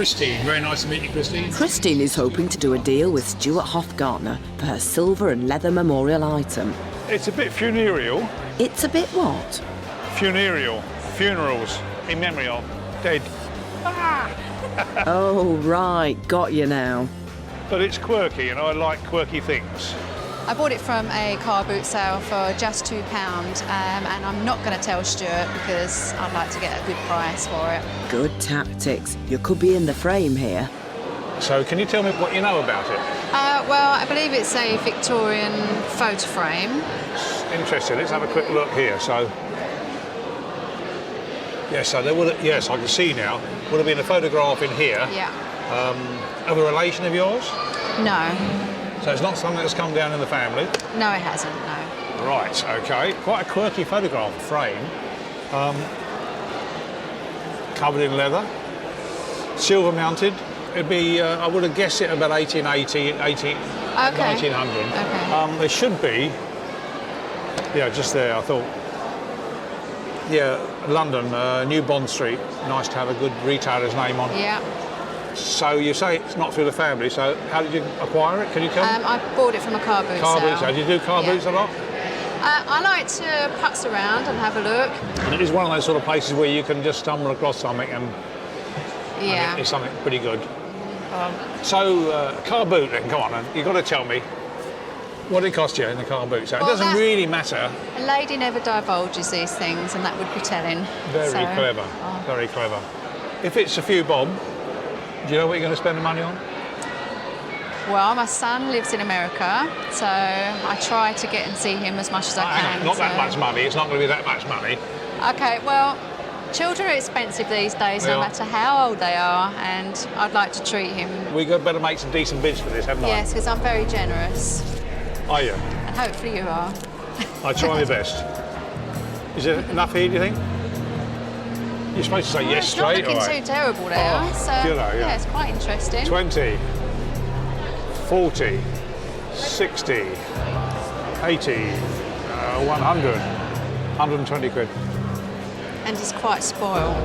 Christine. Very nice to meet you, Christine. Christine is hoping to do a deal with Stuart Hofgartner for her silver and leather memorial item. It's a bit funereal. It's a bit what? Funereal. Funerals in memory of dead. Oh, right, got you now. But it's quirky, and I like quirky things. I bought it from a car boot sale for just £2, and I'm not going to tell Stuart because I'd like to get a good price for it. Good tactics. You could be in the frame here. So can you tell me what you know about it? Well, I believe it's a Victorian photo frame. Interesting. Let's have a quick look here. So, yes, so there would. Yes, I can see now. Would have been a photograph in here. Yeah. Of a relation of yours? No. So it's not something that's come down in the family? No, it hasn't, no. Right, OK. Quite a quirky photograph frame. Covered in leather. Silver mounted. It'd be, I would have guessed it about 1880, 1900. Okay. There should be, yeah, just there, I thought. Yeah, London, New Bond Street. Nice to have a good retailer's name on. Yeah. So you say it's not through the family, so how did you acquire it? Can you tell me? I bought it from a car boot Car sale. boots, do you do car boots a lot? I like to putz around and have a look. And it is one of those sort of places where you can just stumble across something and Yeah. it's something pretty good. So, car boot then, come on, you've got to tell me what it cost you in the car boot. So it doesn't really matter. A lady never divulges these things, and that would be telling. Very clever, very clever. If it's a few bob, do you know what you're going to spend the money on? Well, my son lives in America, so I try to get and see him as much as I can. Not that much money. It's not going to be that much money. OK, well, children are expensive these days, no matter how old they are, and I'd like to treat him. We've better make some decent bids for this, haven't I? Yes, because I'm very generous. Are you? And hopefully you are. I try my best. Is it enough here, do you think? You're supposed to say yes straight, It's not looking too terrible now, so yeah, it's quite interesting. 20, 40, 60, 80, 100, 120 quid. And he's quite spoiled.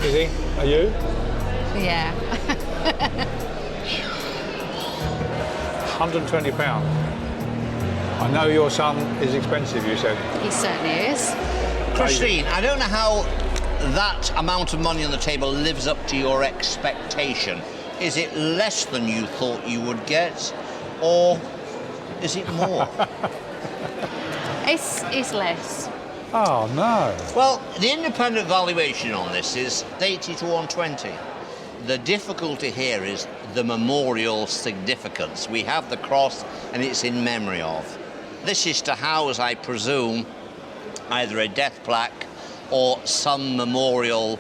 Is he? Are you? Yeah. £120. I know your son is expensive, you said. He certainly is. Christine, I don't know how that amount of money on the table lives up to your expectation. Is it less than you thought you would get, or is it more? It's less. Oh, no. Well, the independent valuation on this is 80 to 120. The difficulty here is the memorial significance. We have the cross, and it's in memory of. This is to house, I presume, either a death plaque or some memorial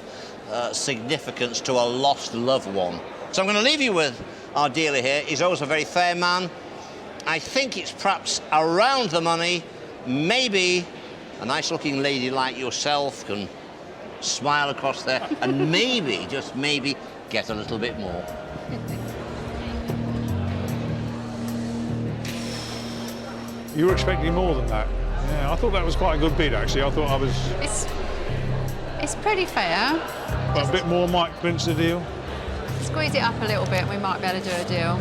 significance to a lost loved one. So I'm going to leave you with our dealer here. He's always a very fair man. I think it's perhaps around the money. Maybe a nice-looking lady like yourself can smile across there and maybe, just maybe, get a little bit more. You were expecting more than that. Yeah, I thought that was quite a good bid, actually. I thought I was... It's pretty fair. But a bit more might clinch the deal. Squeeze it up a little bit and we might be able to do a deal.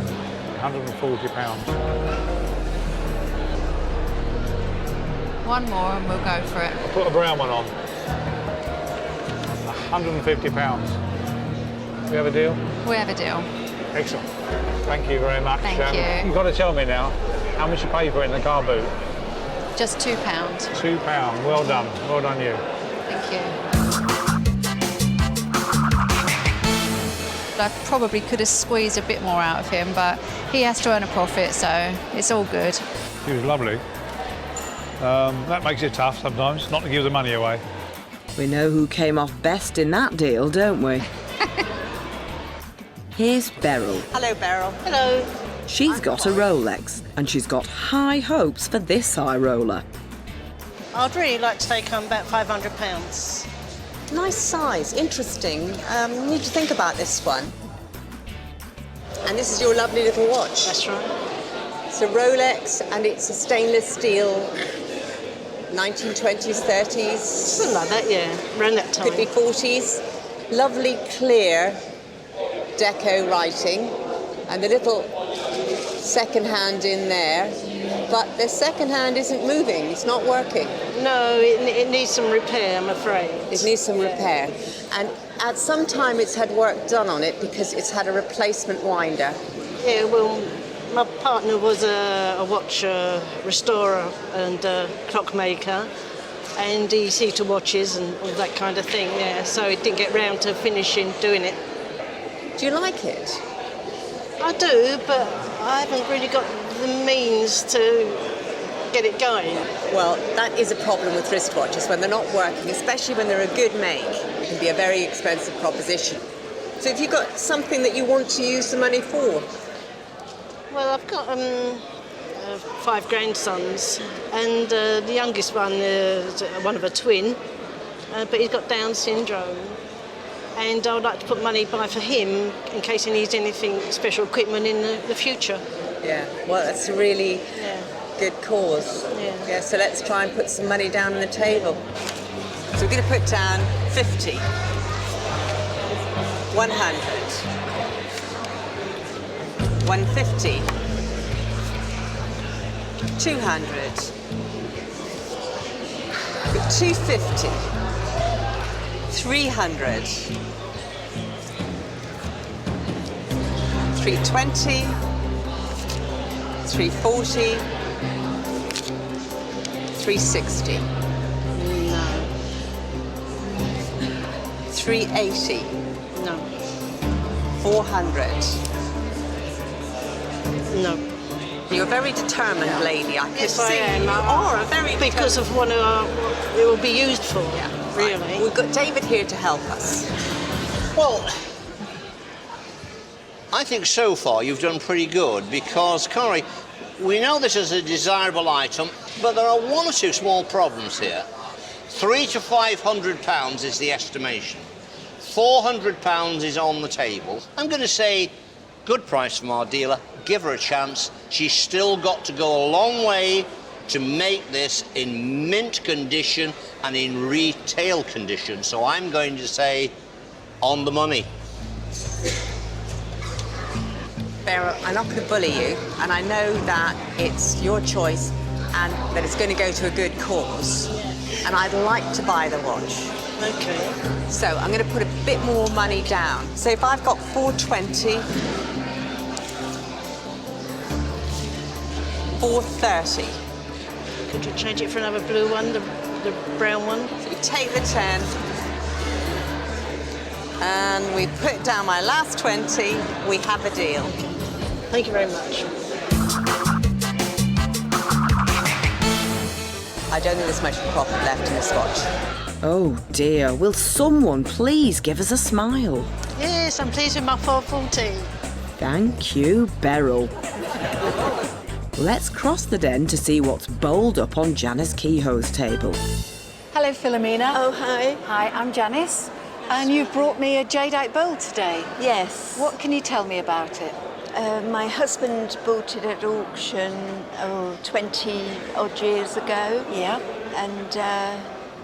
£140. One more and we'll go for it. I'll put a brown one on. £150. We have a deal? We have a deal. Excellent. Thank you very much. Thank you. You've got to tell me now how much you pay for it in the car boot. Just £2. £2. Well done. Well done you. Thank you. I probably could have squeezed a bit more out of him, but he has to earn a profit, so it's all good. He was lovely. That makes it tough sometimes, not to give the money away. We know who came off best in that deal, don't we? Here's Beryl. Hello, Beryl. Hello. She's got a Rolex, and she's got high hopes for this eye roller. I'd really like to take home about £500. Nice size, interesting. Need to think about this one. And this is your lovely little watch. That's right. It's a Rolex, and it's a stainless steel, 1920s, 30s. Something like that, yeah. Around that time. Could be 40s. Lovely, clear deco writing and the little second hand in there, but the second hand isn't moving, it's not working. No, it needs some repair, I'm afraid. It needs some repair. And at some time it's had work done on it because it's had a replacement winder. Yeah, well, my partner was a watch restorer and clockmaker, and he see to watches and all that kind of thing, yeah, so he didn't get round to finishing doing it. Do you like it? I do, but I haven't really got the means to get it going. Well, that is a problem with wristwatches when they're not working, especially when they're a good make. It can be a very expensive proposition. So have you got something that you want to use the money for? Well, I've got 5 grandsons, and the youngest one is one of a twin, but he's got Down syndrome. And I would like to put money by for him in case he needs anything, special equipment in the future. Yeah, well, that's a really good cause. Yeah. So let's try and put some money down on the table. So we're going to put down 50, 100, 150, 200, 250, 300, 320, 340, 360. No. 380. No. 400. No. You're a very determined lady. I can Yes, I see am. you are a very Because of what it will be used for, really. Right. We've got David here to help us. Well, I think so far you've done pretty good because, Corey, we know this is a desirable item, but there are 1 or 2 small problems here. £300 to £500 is the estimation. £400 is on the table. I'm going to say good price from our dealer. Give her a chance. She's still got to go a long way to make this in mint condition and in retail condition. So I'm going to say on the money. Beryl, I'm not going to bully you, and I know that it's your choice and that it's going to go to a good cause. And I'd like to buy the watch. Okay. So I'm going to put a bit more money down. So if I've got 420, 430. Could you change it for another blue one, the brown one? So you take the 10, and we put down my last 20. We have a deal. Thank you very much. I don't think there's much profit left in this watch. Oh dear, will someone please give us a smile? Yes, I'm pleased with my 440. Thank you, Beryl. Let's cross the den to see what's bowled up on Janice Kehoe's table. Hello, Philomena. Oh, hi. Hi, I'm Janice. And you've brought me a jadeite bowl today. Yes. What can you tell me about it? My husband bought it at auction 20 odd years ago. Yeah. And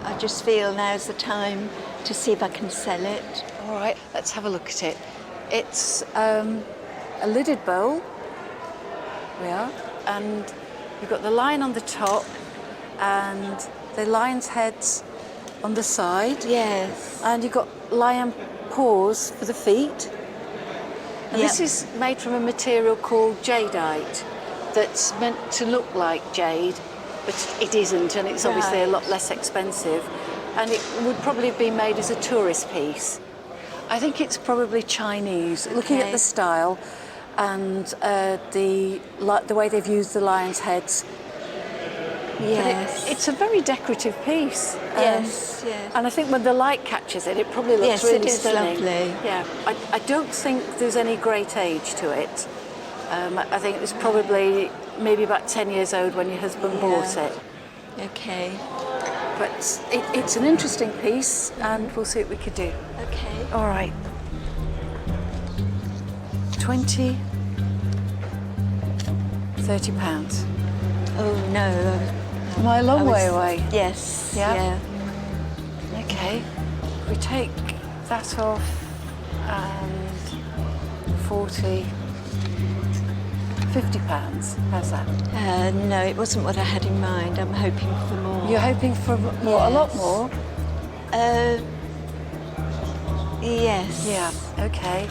I just feel now's the time to see if I can sell it. All right, let's have a look at it. It's a lidded bowl. Yeah. And you've got the lion on the top and the lion's heads on the side. Yes. And you've got lion paws for the feet. And Yep. this is made from a material called jadeite that's meant to look like jade, but it isn't, and it's obviously a lot less expensive. And it would probably be made as a tourist piece. I think it's probably Chinese. Looking at Okay. the style and the way they've used the lion's heads. Yes. It's a very decorative piece. Yes, yes. And I think when the light catches it, it probably looks Yes, really it is stunning. lovely. Yeah, I don't think there's any great age to it. I think it was probably maybe about 10 years old when your husband bought it. Okay. But it's an interesting piece, and we'll see what we could do. Okay. All right. 20, 30 pounds. Oh, no. Am I a long I way was- away? Yes. Yeah. Okay. We take that off and 40, £50. How's that? No, it wasn't what I had in mind. I'm hoping for more. You're hoping for more, a lot more? Yes. Yeah, okay.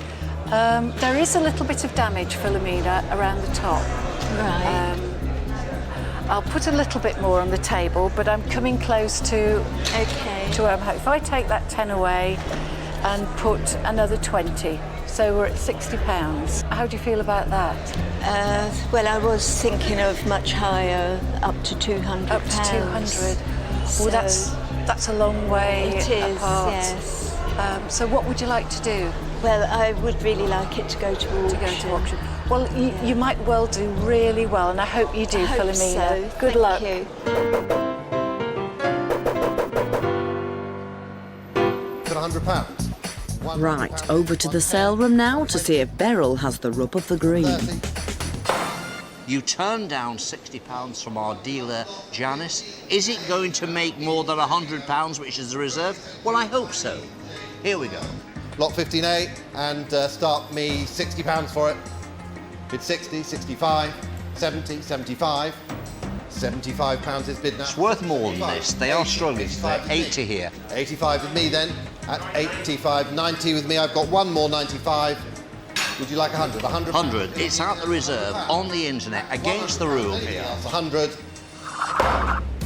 There is a little bit of damage, Philomena, around the top. Right. I'll put a little bit more on the table, but I'm coming close to where I'm hoping. If I take that 10 away and put another 20, so we're at £60. How do you feel about that? Well, I was thinking of much higher, up to £200. Up to 200. So Well, that's a long way it is, apart. yes. So what would you like to do? Well, I would really like it to go to auction. To go to auction. Well, you might well do really well, and I hope you do, I hope Philomena. so. Good luck. Thank you. For £100. Right, over to the sale room now to see if Beryl has the rub of the green. 30. You turned down £60 from our dealer, Janice. Is it going to make more than £100, which is the reserve? Well, I hope so. Here we go. Lot 15A, and start me £60 for it. Bid 60, 65, 70, 75. £75 is bid now. It's worth more than this. They are struggling today. 80 here. 85 with me then. At 85, 90 with me. I've got one more 95. Would you like 100? 100? 100. It's at the reserve on the internet against the rule here. 100.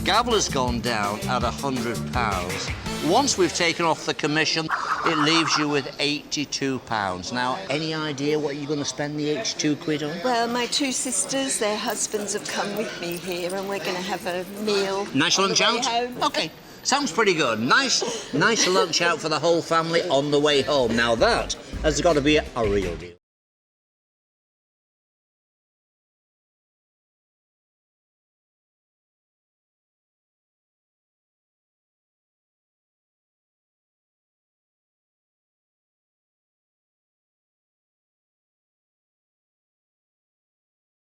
Gavel has gone down at £100. Once we've taken off the commission, it leaves you with £82. Now, any idea what you're going to spend the £82 on? Well, my two sisters, their husbands have come with me here, and we're going to have a meal. Nice lunch out? OK. Sounds pretty good. Nice lunch out for the whole family on the way home. Now that has got to be a real deal.